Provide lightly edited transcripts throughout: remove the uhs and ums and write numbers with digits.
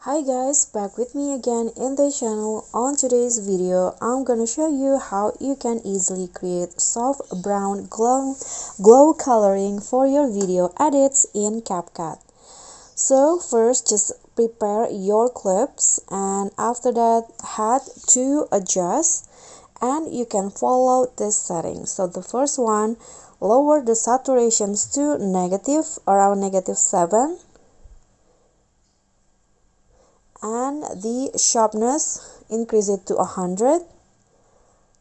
Hi guys, back with me again in the channel. On today's video, I'm gonna show you how you can easily create soft brown glow coloring for your video edits in CapCut. So first, just prepare your clips, and after that, head to adjust, and you can follow this setting. So the first one, lower the saturations to around -7, and the sharpness increase it to 100.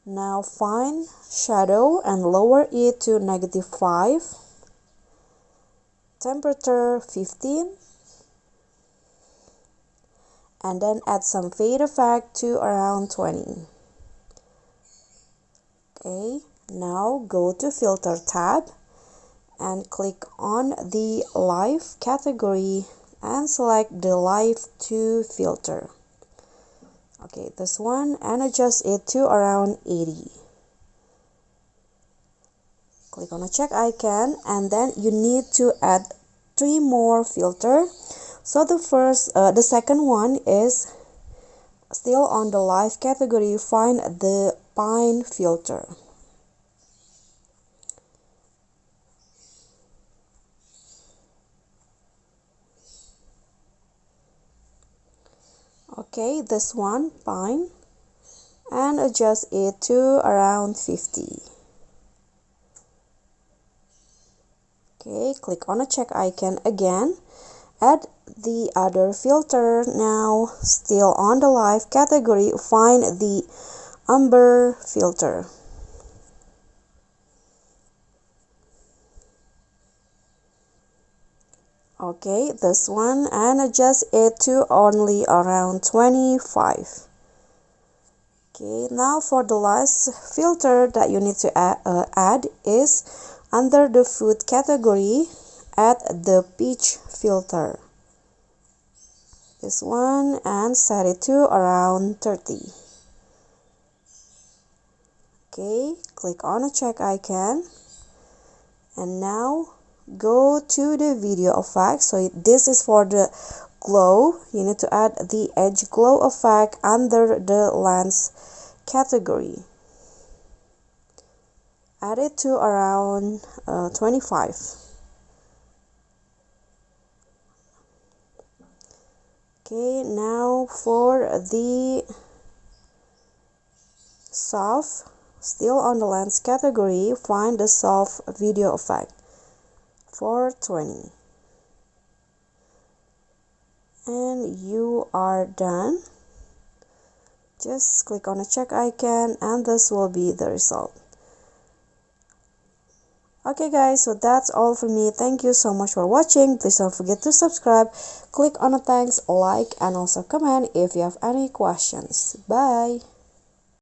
Now find shadow and lower it to -5, temperature 15, and then add some fade effect to around 20. Okay, now go to filter tab and click on the live category and select the live 2 filter. Okay, this one, and adjust it to around 80. Click on the check icon, and then you need to add 3 more filter. So the second one is still on the live category. Find the pine filter. Okay, this one, pine, and adjust it to around 50. Okay, click on the check icon again, add the other filter. Now still on the live category, find the umber filter. Okay, this one, and adjust it to only around 25. Okay, now for the last filter that you need to add is under the food category, add the peach filter. This one, and set it to around 30. Okay, click on the check icon, and now go to the video effect. So this is for the glow. You need to add the edge glow effect under the lens category. Add it to around 25. Okay, now for the soft, still on the lens category, find the soft video effect for 20. And you are done. Just click on the check icon, and this will be the result. Okay guys, so that's all for me. Thank you so much for watching. Please don't forget to subscribe, click on the thanks, like, and also comment if you have any questions. Bye.